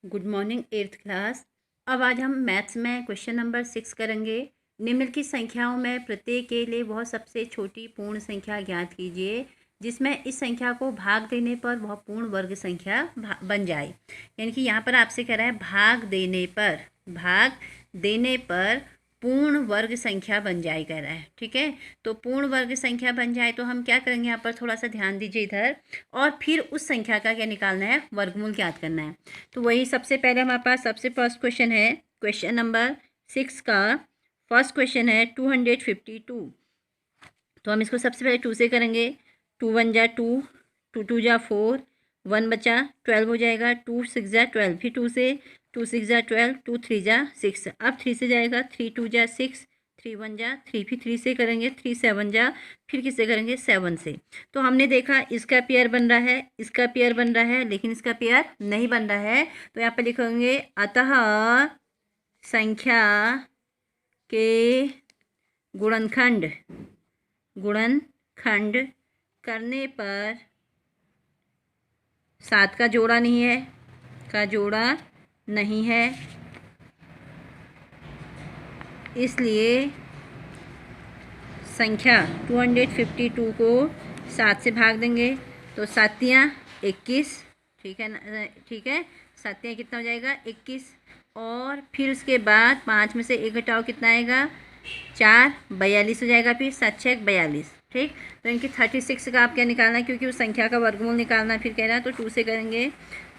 Good morning 8th class. अब आज हम मैथ्स में क्वेश्चन नंबर 6 करेंगे। निम्नलिखित संख्याओं में प्रत्येक के लिए वह सबसे छोटी पूर्ण संख्या ज्ञात कीजिए जिसमें इस संख्या को भाग देने पर वह पूर्ण वर्ग संख्या बन जाए। यानी कि यहाँ पर आपसे कह रहा है भाग देने पर पूर्ण वर्ग संख्या बन जाए कह रहा है। ठीक है, तो पूर्ण वर्ग संख्या बन जाए तो हम क्या करेंगे, यहाँ पर थोड़ा सा ध्यान दीजिए इधर, और फिर उस संख्या का क्या निकालना है, वर्गमूल ज्ञात करना है। तो वही सबसे पहले हमारे पास सबसे फर्स्ट क्वेश्चन है, क्वेश्चन नंबर 6 का फर्स्ट क्वेश्चन है 252। तो हम इसको सबसे पहले 2 से करेंगे। 2 1 जा 2, 2 2 जा 4, 1 बचा 12 हो जाएगा। 2 6 जा 12, फिर 2 से 2 6 जा 12, 2 3 जा 6। अब 3 से जाएगा, 3 2 जा 6, 3 1 जा 3, फिर 3 से करेंगे, 3 7 जा, फिर किससे करेंगे, 7 से। तो हमने देखा इसका पेयर बन रहा है, इसका पेयर बन रहा है, लेकिन इसका पेयर नहीं बन रहा है। तो यहाँ पर लिखेंगे अतः संख्या के गुणनखंड करने पर 7 का जोड़ा नहीं है, इसलिए संख्या 252 को 7 से भाग देंगे तो 7 21। ठीक है ना, ठीक है, 7 कितना हो जाएगा, 21। और फिर उसके बाद 5 में से 1 घटाओ, कितना आएगा, 4 42 हो जाएगा। फिर 7 6 42। ठीक, तो इनकी 36 का आप क्या निकालना है, क्योंकि उस संख्या का वर्गमूल निकालना है। फिर कह रहा है तो 2 से करेंगे।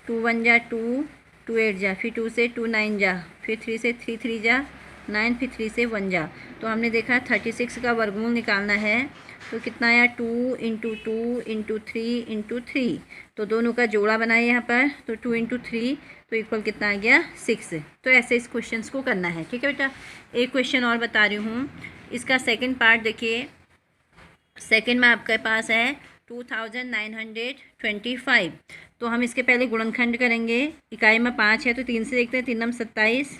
2 1 जा 2, 2 8 जा, फिर 2 से 2 9 जा, फिर 3 से 3 3 जा 9, फिर 3 से 1 जा। तो हमने देखा 36 का वर्गमूल निकालना है। तो कितना आया, 2 इंटू 2 इंटू 3 इंटू 3। तो दोनों का जोड़ा बनाए यहाँ पर, तो 2 इंटू 3 तो इक्वल कितना आ गया, 6। तो ऐसे इस क्वेश्चन को करना है। ठीक है बेटा, एक क्वेश्चन और बता रही हूँ, इसका सेकंड पार्ट देखिए। सेकंड में आपके पास है 2925। तो हम इसके पहले गुणनखंड करेंगे। इकाई में 5 है तो 3 से देखते हैं, 3 नम 27।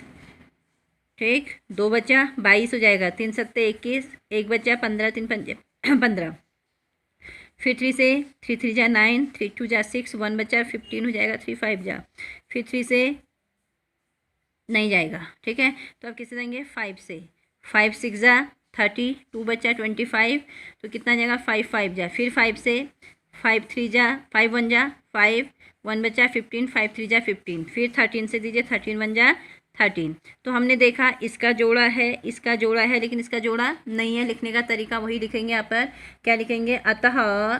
ठीक, 2 बचा 22 हो जाएगा, 3 सत्ते 21, 1 बचा 15, 3 पंजे 15। फिर 3 से 3 3 जा 9, 3 2 जा 6, 1 बचा 15 हो जाएगा, 3 5 जा, फिर 3 से नहीं जाएगा। ठीक है, तो अब किसे देंगे, 5 से। 5 6 जा 30, 2 बचा 25, तो कितना जाएगा, 5 5 जा, फिर 5 से 5 3 जा 5 1 जा 5, 1 बचा 15, 5 3 जा 15, फिर 13 से दीजिए, 13 1 जा 13। तो हमने देखा इसका जोड़ा है, इसका जोड़ा है, लेकिन इसका जोड़ा नहीं है। लिखने का तरीका वही लिखेंगे यहाँ पर, क्या लिखेंगे, अतः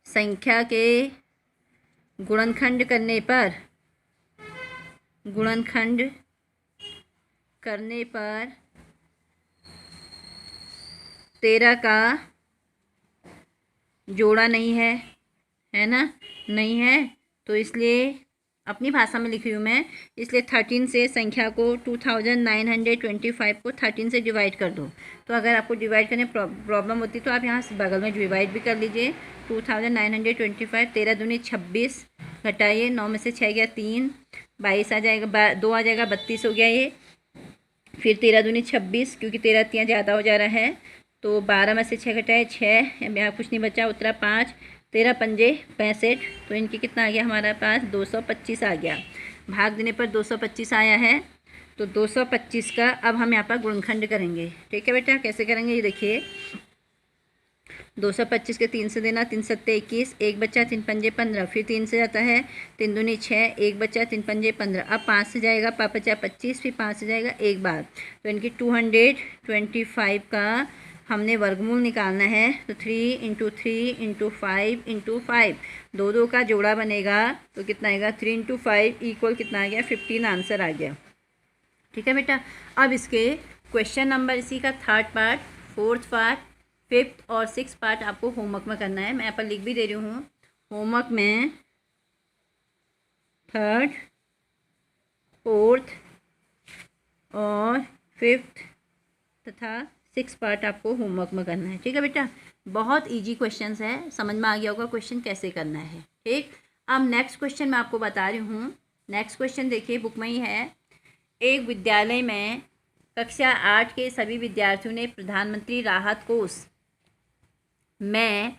संख्या के गुणनखंड करने पर 13 का जोड़ा नहीं है ना, नहीं है। तो इसलिए अपनी भाषा में लिख रही हूँ मैं, इसलिए 13 से संख्या को 2925 को 13 से डिवाइड कर दो। तो अगर आपको डिवाइड करने प्रॉब्लम होती तो आप यहाँ से बगल में डिवाइड भी कर लीजिए। 2925, 13 दूनी 26, घटाइए 9 में से 6 गया 3, 22 आ जाएगा, 2 आ जाएगा 32 हो गया ये। फिर 13 दूनी 26, क्योंकि 13 इतना ज़्यादा हो जा रहा है, तो 12 में से 6 घटाए 6, यहाँ कुछ नहीं बचा, उतरा 5, 13 पंजे 65। तो इनकी कितना आ गया हमारे पास, 225 आ गया। भाग देने पर 225 आया है। तो 225 का अब हम यहाँ पर गुणनखंड करेंगे। ठीक है बेटा, कैसे करेंगे ये देखिए। 225 के 3 से देना, 3 सत्ते 21, 1 बच्चा 3 पंजे 15, फिर 3 से जाता है 3 दूनी 6, 1 बच्चा 3 पंजे 15। अब 5 से जाएगा, 5 बचा 25, फिर 5 से जाएगा एक बार। तो इनकी 225 का हमने वर्गमूल निकालना है। तो 3 इंटू 3 इंटू 5 इंटू 5, 2 2 का जोड़ा बनेगा, तो कितना आएगा, 3 इंटू 5 इक्वल कितना आ गया, 15 आंसर आ गया। ठीक है बेटा, अब इसके क्वेश्चन नंबर इसी का third part, fourth part, fifth और सिक्स पार्ट आपको होमवर्क में करना है। मैं यहाँ पर लिख भी दे रही हूँ, होमवर्क में थर्ड, फोर्थ और फिफ्थ तथा सिक्स पार्ट आपको होमवर्क में करना है। ठीक है बेटा, बहुत इजी क्वेश्चंस है, समझ में आ गया होगा क्वेश्चन कैसे करना है। ठीक, अब नेक्स्ट क्वेश्चन मैं आपको बता रही हूँ। नेक्स्ट क्वेश्चन देखिए, बुक में ही है। एक विद्यालय में कक्षा 8 के सभी विद्यार्थियों ने प्रधानमंत्री राहत कोष में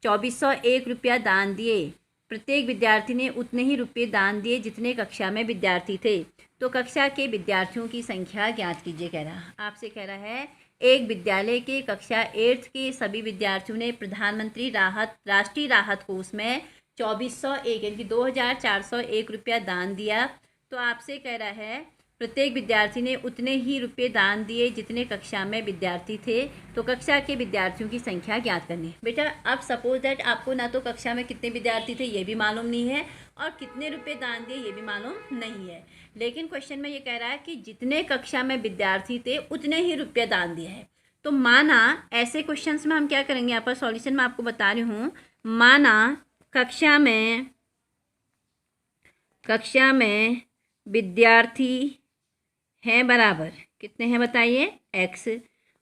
2401 रुपया दान दिए। प्रत्येक विद्यार्थी ने उतने ही रुपये दान दिए जितने कक्षा में विद्यार्थी थे। तो कक्षा के विद्यार्थियों की संख्या ज्ञात कीजिए कह रहा। आपसे कह रहा है एक विद्यालय के कक्षा 8th के सभी विद्यार्थियों ने प्रधानमंत्री राष्ट्रीय राहत कोष में 2401 यानी कि 2401 रुपया दान दिया। तो आपसे कह रहा है प्रत्येक विद्यार्थी ने उतने ही रुपये दान दिए जितने कक्षा में विद्यार्थी थे। तो कक्षा के विद्यार्थियों की संख्या ज्ञात करनी। बेटा अब सपोज दैट आपको ना तो कक्षा में कितने विद्यार्थी थे ये भी मालूम नहीं है और कितने रुपये दान दिए ये भी मालूम नहीं है, लेकिन क्वेश्चन में ये कह रहा है कि जितने कक्षा में विद्यार्थी थे उतने ही रुपये दान दिए हैं। तो माना ऐसे क्वेश्चंस में हम क्या करेंगे, यहाँ पर सॉल्यूशन में आपको बता रही हूँ। माना कक्षा में विद्यार्थी हैं बराबर, कितने हैं बताइए, x,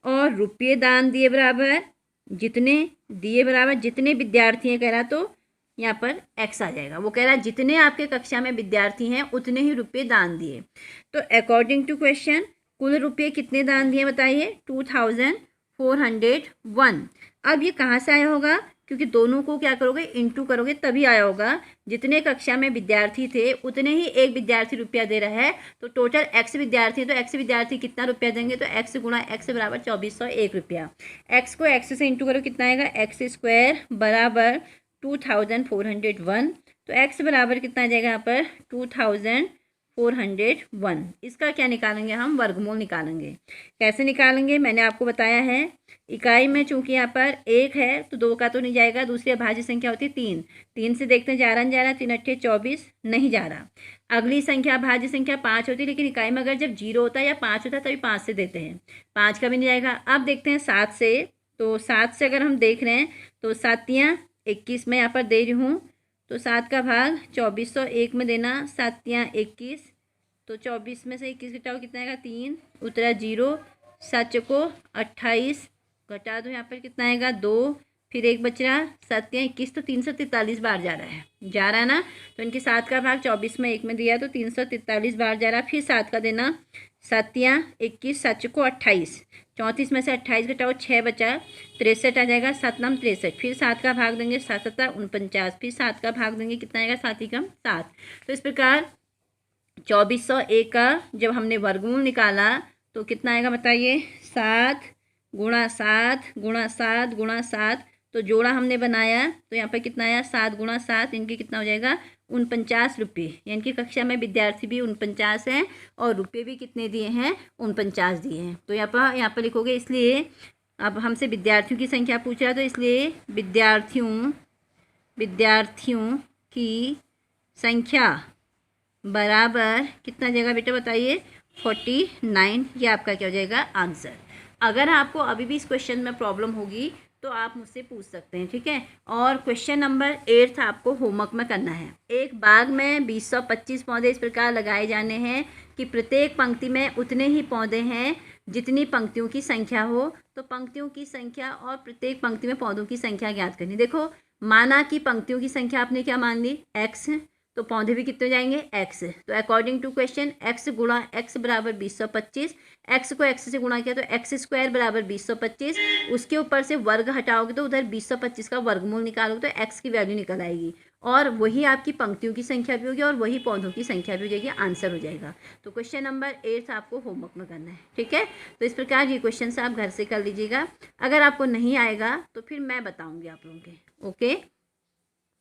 और रुपये दान दिए बराबर जितने दिए बराबर जितने विद्यार्थी हैं कह रहा, तो यहाँ पर x आ जाएगा। वो कह रहा है जितने आपके कक्षा में विद्यार्थी हैं उतने ही रुपये दान दिए। तो अकॉर्डिंग टू क्वेश्चन कुल रुपये कितने दान दिए बताइए, 2401। अब ये कहाँ से आया होगा, क्योंकि दोनों को क्या करोगे इंटू करोगे तभी आया होगा। जितने कक्षा में विद्यार्थी थे उतने ही एक विद्यार्थी रुपया दे रहा है, तो टोटल x विद्यार्थी है तो x विद्यार्थी कितना रुपया देंगे, तो x गुणा x बराबर 2401 रुपया। x को x से इंटू करो कितना आएगा, x स्क्वायर बराबर 2401। तो x बराबर कितना आ जाएगा यहाँ पर 2401। इसका क्या निकालेंगे हम, वर्गमूल निकालेंगे। कैसे निकालेंगे मैंने आपको बताया है। इकाई में चूंकि यहाँ पर 1 है तो 2 का तो नहीं जाएगा, दूसरी अभाज्य संख्या होती है 3। 3 से देखते हैं जा रहा 3 अट्ठे 24 नहीं जा रहा। अगली संख्या अभाज्य संख्या 5 होती है, लेकिन इकाई में अगर जब 0 होता है या 5 होता है तभी 5 से देते हैं, 5 का भी नहीं जाएगा। अब देखते हैं 7 से, तो 7 से अगर हम देख रहे हैं तो 7 21 में यहाँ पर दे रही हूँ, तो 7 का भाग 2401 में देना, 7 21, तो 24 में से 21 घटाओ कितना आएगा 3, उतरा 0, 7 चौको 28, घटा दो यहाँ पर कितना आएगा 2, फिर 1 बच रहा, 7 21, तो 343 बार जा रहा है ना। तो इनकी 7 का भाग 24 में 1 में दिया तो 343 बार जा रहा है। फिर 7 का देना, 7 21, 7 चौको 28, 34 में से 28 घटाओ 6 बचा, 63 आ जाएगा, 7 नाम 63। फिर 7 का भाग देंगे 7 7 49, फिर 7 का भाग देंगे कितना आएगा 7 ही कम 7। तो इस प्रकार 2401 का जब हमने वर्गमूल निकाला तो कितना आएगा बताइए, 7 गुणा 7 गुणा 7 गुणा 7, तो जोड़ा हमने बनाया तो यहाँ पर कितना आया 7 गुणा 7, इनके कितना हो जाएगा 49 रुपये। यानी कि कक्षा में विद्यार्थी भी 49 हैं और रुपये भी कितने दिए हैं 49 दिए हैं। तो यहाँ पर लिखोगे, इसलिए अब हमसे विद्यार्थियों की संख्या पूछ रहा है तो इसलिए विद्यार्थियों की संख्या बराबर कितना जाएगा बेटा बताइए 49। ये आपका क्या हो जाएगा आंसर। अगर आपको अभी भी इस क्वेश्चन में प्रॉब्लम होगी तो आप मुझसे पूछ सकते हैं, ठीक है। और क्वेश्चन नंबर 8 आपको होमवर्क में करना है। एक बाग में 225 पौधे इस प्रकार लगाए जाने हैं कि प्रत्येक पंक्ति में उतने ही पौधे हैं जितनी पंक्तियों की संख्या हो। तो पंक्तियों की संख्या और प्रत्येक पंक्ति में पौधों की संख्या ज्ञात करनी। देखो माना कि पंक्तियों की संख्या आपने क्या मान ली x, तो पौधे भी कितने जाएंगे x। तो अकॉर्डिंग टू क्वेश्चन x गुणा x बराबर 225, x को x से गुणा किया तो x स्क्वायर बराबर 225, उसके ऊपर से वर्ग हटाओगे तो उधर 225 का वर्गमूल निकालोगे तो x की वैल्यू निकल आएगी, और वही आपकी पंक्तियों की संख्या भी होगी और वही पौधों की संख्या भी हो जाएगी, आंसर हो जाएगा। तो क्वेश्चन नंबर 8 आपको होमवर्क में करना है, ठीक है। तो इस प्रकार ये क्वेश्चन आप घर से कर लीजिएगा। अगर आपको नहीं आएगा तो फिर मैं बताऊँगी आप लोगों के, ओके।